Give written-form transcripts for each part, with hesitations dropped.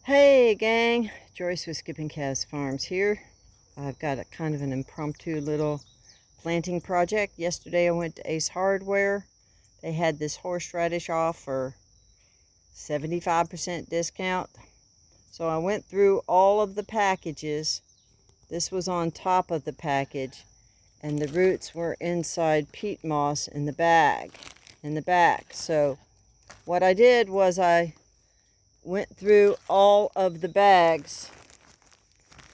Hey gang, Joyce with Skipping Calves Farms here. I've got a kind of an impromptu little planting project. Yesterday I went to Ace Hardware. They had this horseradish off for 75% discount. So I went through all of the packages. This was on top of the package, and the roots were inside peat moss in the bag, in the back. So what I did was I went through all of the bags,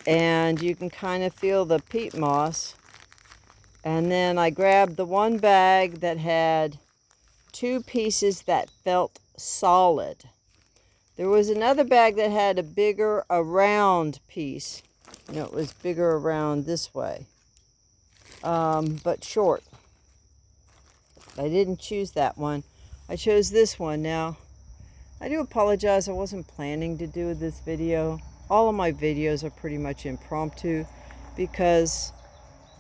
and you can kind of feel the peat moss. And then I grabbed the one bag that had two pieces that felt solid. There was another bag that had a round piece. It was bigger around this way, but short. I didn't choose that one. I chose this one. Now, I do apologize, I wasn't planning to do this video. All of my videos are pretty much impromptu because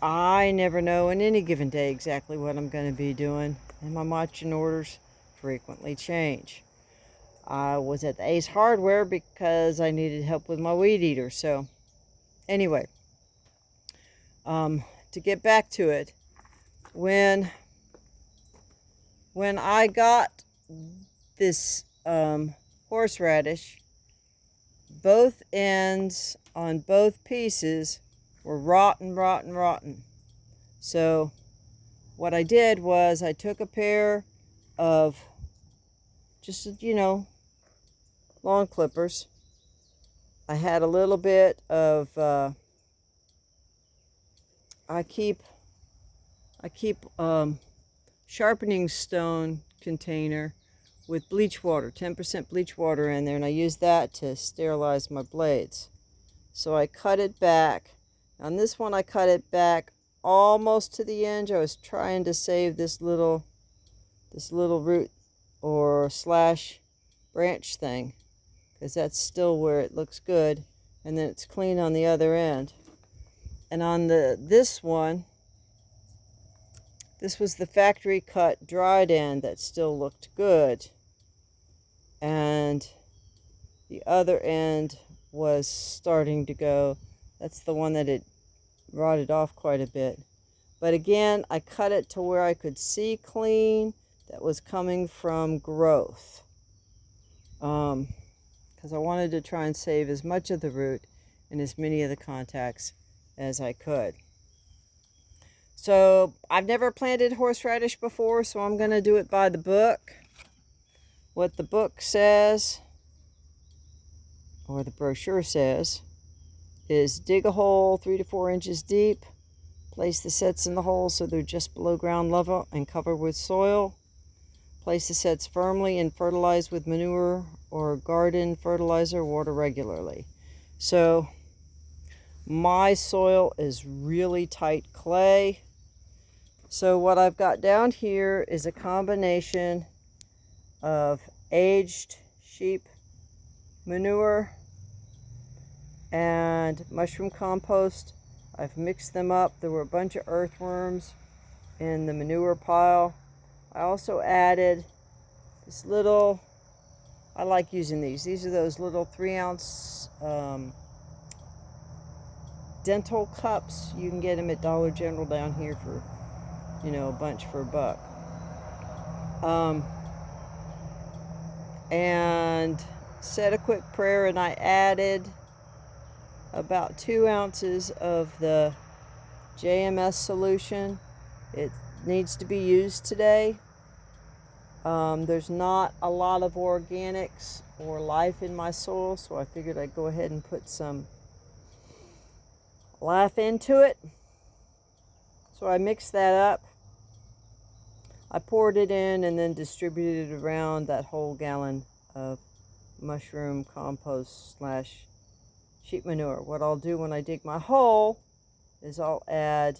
I never know in any given day exactly what I'm going to be doing, and my marching orders frequently change. I was at the Ace Hardware because I needed help with my weed eater. So anyway, to get back to it, when I got this horseradish, both ends on both pieces were rotten. So what I did was I took a pair of just, lawn clippers. I had a little bit of, I keep sharpening stone container with bleach water, 10% bleach water in there, and I use that to sterilize my blades. So I cut it back. On this one I cut it back almost to the edge. I was trying to save this little root or slash branch thing, because that's still where it looks good, and then it's clean on the other end. And on this one, this was the factory cut dried end that still looked good, and the other end was starting to go. That's the one that had rotted off quite a bit. But again, I cut it to where I could see clean that was coming from growth, because I wanted to try and save as much of the root and as many of the contacts as I could. So I've never planted horseradish before, so I'm going to do it by the book. What the book says, or the brochure says, is dig a hole 3 to 4 inches deep, place the sets in the hole so they're just below ground level, and cover with soil. Place the sets firmly and fertilize with manure or garden fertilizer. Water regularly. So my soil is really tight clay. So what I've got down here is a combination of aged sheep manure and mushroom compost. I've mixed them up. There were a bunch of earthworms in the manure pile. I also added this little, I like using these. These are those little 3-ounce dental cups. You can get them at Dollar General down here for, a bunch for $1. And said a quick prayer, and I added about 2 ounces of the JMS solution. It needs to be used today. There's not a lot of organics or life in my soil, so I figured I'd go ahead and put some life into it. So I mixed that up. I poured it in and then distributed it around that whole gallon of mushroom compost slash sheep manure. What I'll do when I dig my hole is I'll add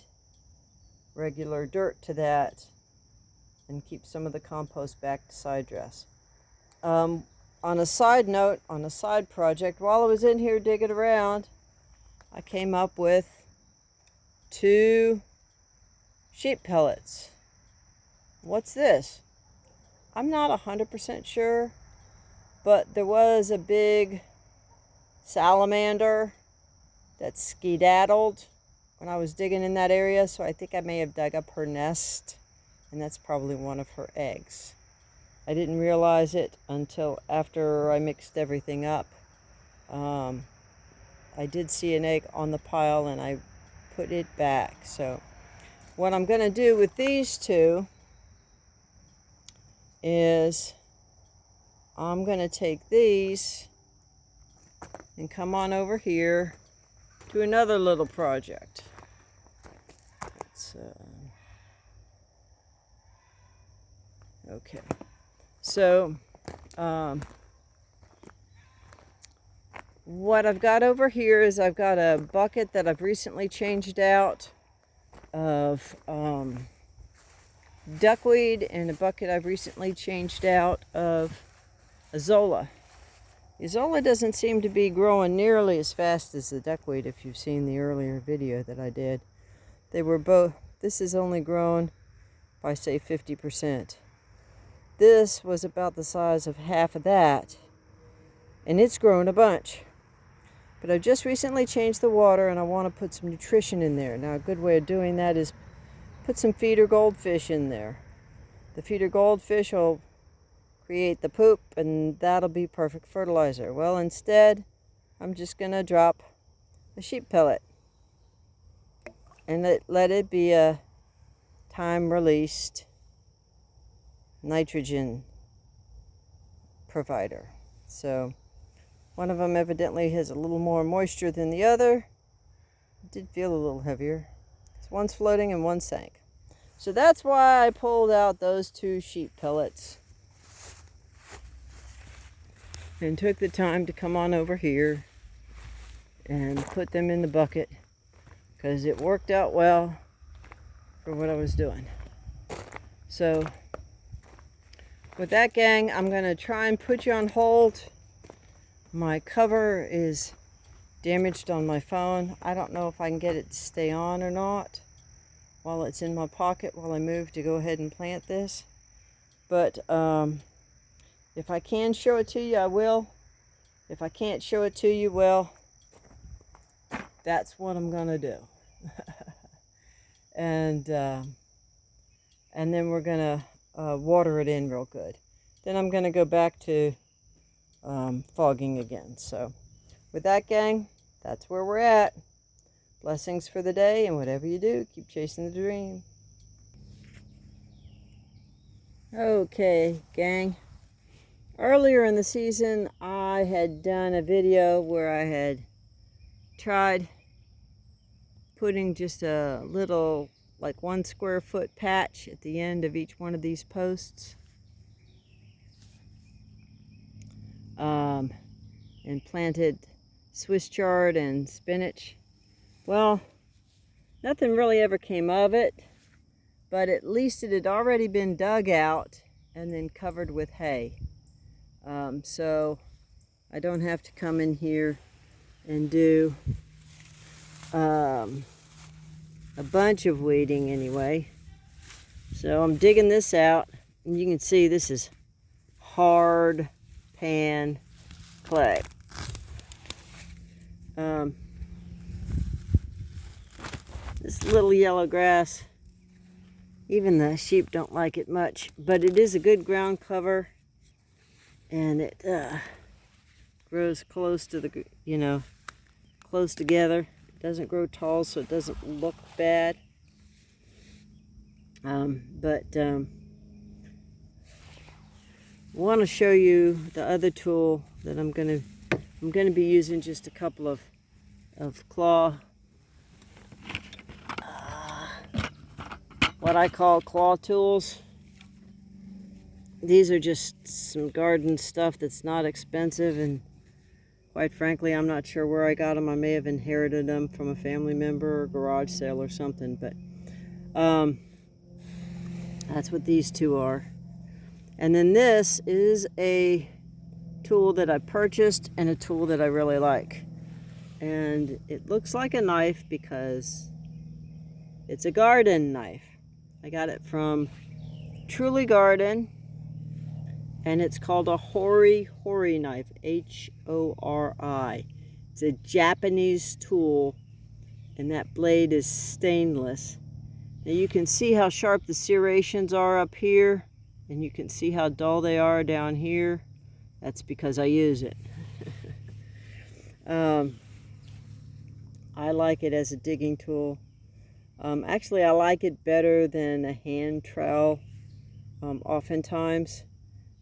regular dirt to that and keep some of the compost back to side dress. On a side note, on a side project, while I was in here digging around, I came up with 2 sheep pellets. What's this? I'm not 100% sure, but there was a big salamander that skedaddled when I was digging in that area, so I think I may have dug up her nest, and that's probably one of her eggs. I didn't realize it until after I mixed everything up. I did see an egg on the pile and I put it back. So what I'm going to do with these two is I'm going to take these and come on over here to another little project. Okay. So what I've got over here is I've got a bucket that I've recently changed out of duckweed, and a bucket I've recently changed out of azolla. Azolla doesn't seem to be growing nearly as fast as the duckweed, if you've seen the earlier video that I did. They were both, this is only grown by say 50%. This was about the size of half of that, and it's grown a bunch. But I've just recently changed the water and I want to put some nutrition in there. Now a good way of doing that is put some feeder goldfish in there. The feeder goldfish will create the poop and that'll be perfect fertilizer. Well, instead I'm just going to drop a sheep pellet and let it be a time-released nitrogen provider. So one of them evidently has a little more moisture than the other. It did feel a little heavier. So one's floating and one sank. So that's why I pulled out those two sheep pellets and took the time to come on over here and put them in the bucket, because it worked out well for what I was doing. So with that, gang, I'm going to try and put you on hold. My cover is damaged on my phone. I don't know if I can get it to stay on or not while it's in my pocket while I move to go ahead and plant this. But if I can show it to you, I will. If I can't show it to you, well, that's what I'm going to do. And then we're going to water it in real good. Then I'm going to go back to fogging again. So with that, gang, that's where we're at. Blessings for the day, and whatever you do, keep chasing the dream. Okay, gang. Earlier in the season, I had done a video where I had tried putting just a little, like 1 square foot patch at the end of each one of these posts. And planted Swiss chard and spinach. Well, nothing really ever came of it, but at least it had already been dug out and then covered with hay. So I don't have to come in here and do a bunch of weeding anyway. So I'm digging this out, and you can see this is hard pan clay. This little yellow grass, even the sheep don't like it much, but it is a good ground cover, and it grows close to the, close together. It doesn't grow tall, so it doesn't look bad. I want to show you the other tool that I'm going to be using, just a couple of claw, what I call claw tools. These are just some garden stuff that's not expensive, and quite frankly, I'm not sure where I got them. I may have inherited them from a family member or garage sale or something, but that's what these two are. And then this is a tool that I purchased and a tool that I really like. And it looks like a knife because it's a garden knife. I got it from Truly Garden, and it's called a Hori knife, Hori. It's a Japanese tool, and that blade is stainless. Now you can see how sharp the serrations are up here, and you can see how dull they are down here. That's because I use it. I like it as a digging tool. Actually, I like it better than a hand trowel. Oftentimes,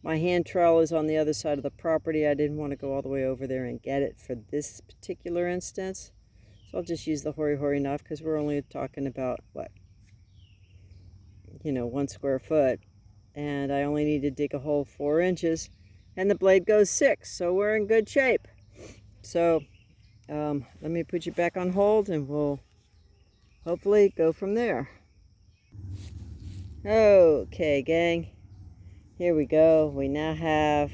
my hand trowel is on the other side of the property. I didn't want to go all the way over there and get it for this particular instance. So I'll just use the hori knife because we're only talking about, what, 1 square foot. And I only need to dig a hole 4 inches. And the blade goes 6, so we're in good shape. So let me put you back on hold and we'll hopefully go from there. Okay, gang. Here we go. We now have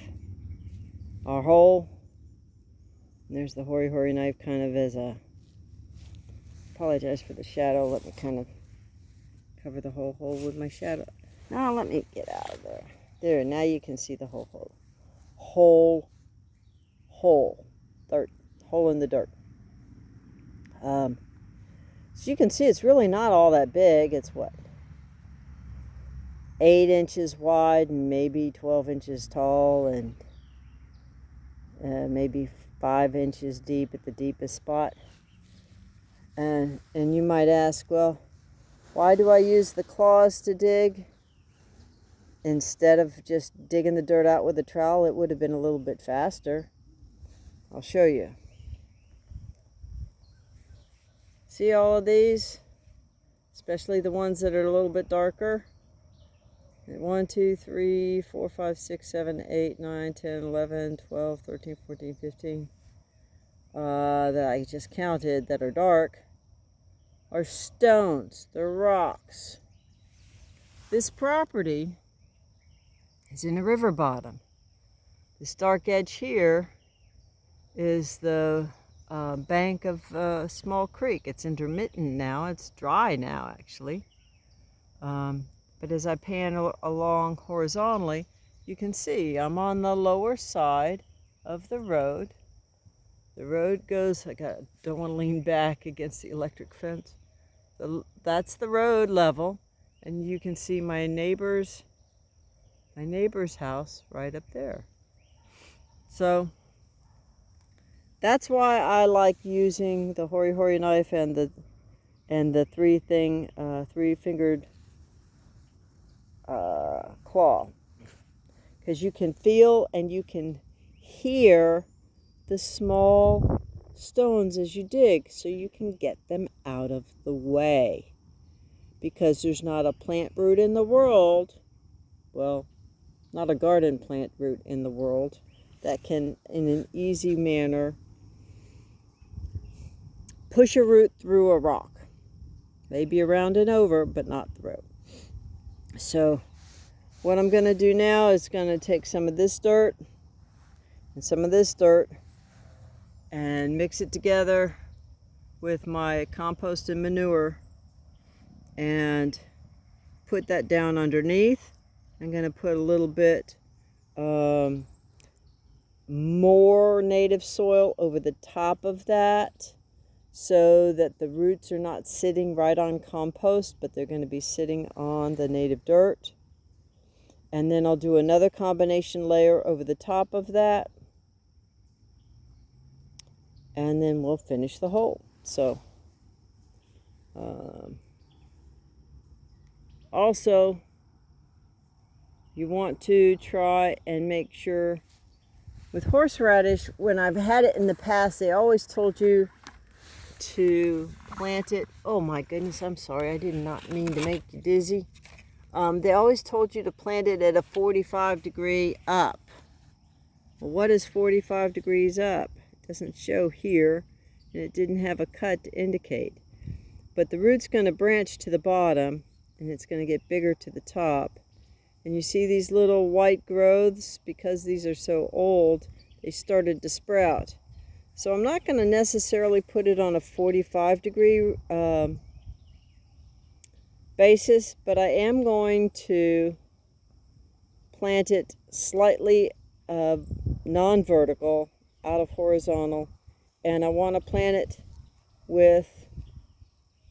our hole. And there's the hori knife kind of as a... Apologize for the shadow. Let me kind of cover the whole hole with my shadow. Now let me get out of there. There, now you can see the whole hole. Hole in the dirt. So you can see it's really not all that big. It's what? 8 inches wide and maybe 12 inches tall, and maybe 5 inches deep at the deepest spot. And you might ask, well, why do I use the claws to dig instead of just digging the dirt out with a trowel? It would have been a little bit faster. I'll show you. See all of these? Especially the ones that are a little bit darker. 1, 2, 3, 4, 5, 6, 7, 8, 9, 10, 11, 12, 13, 14, 15. That I just counted that are dark are stones. They're rocks. This property is in a river bottom. This dark edge here is the bank of a small creek. It's intermittent now. It's dry now, actually. But as I pan along horizontally, you can see I'm on the lower side of the road. The road goes, don't want to lean back against the electric fence. That's the road level, and you can see my neighbor's house right up there. So that's why I like using the hori knife and the three-fingered claw, because you can feel and you can hear the small stones as you dig, so you can get them out of the way, because there's not a plant root in the world, well, not a garden plant root in the world, that can in an easy manner push a root through a rock. Maybe around and over, but not through. So what I'm going to do now is going to take some of this dirt and some of this dirt and mix it together with my compost and manure and put that down underneath. I'm going to put a little bit more native soil over the top of that, so that the roots are not sitting right on compost, but they're going to be sitting on the native dirt. And then I'll do another combination layer over the top of that. And then we'll finish the hole. So, also, you want to try and make sure, with horseradish, when I've had it in the past, they always told you to plant it. Oh my goodness, I'm sorry, I did not mean to make you dizzy. They always told you to plant it at a 45 degree up. Well, what is 45 degrees up? It doesn't show here, and it didn't have a cut to indicate. But the root's going to branch to the bottom, and it's going to get bigger to the top. And you see these little white growths? Because these are so old, they started to sprout. So I'm not going to necessarily put it on a 45 degree basis, but I am going to plant it slightly non-vertical, out of horizontal, and I want to plant it with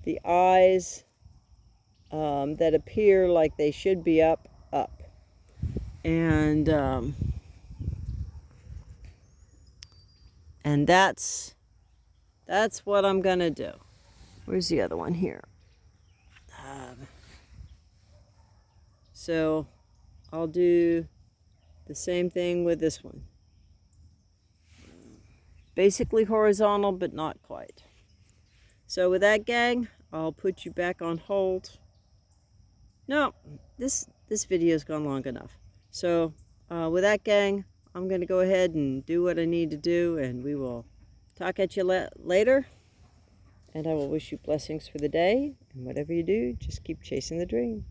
the eyes that appear like they should be up. And that's what I'm gonna do. Where's the other one here? So I'll do the same thing with this one. Basically horizontal, but not quite. So with that, gang, I'll put you back on hold. No, this video's gone long enough. So with that, gang, I'm going to go ahead and do what I need to do, and we will talk at you later. And I will wish you blessings for the day, and whatever you do, just keep chasing the dream.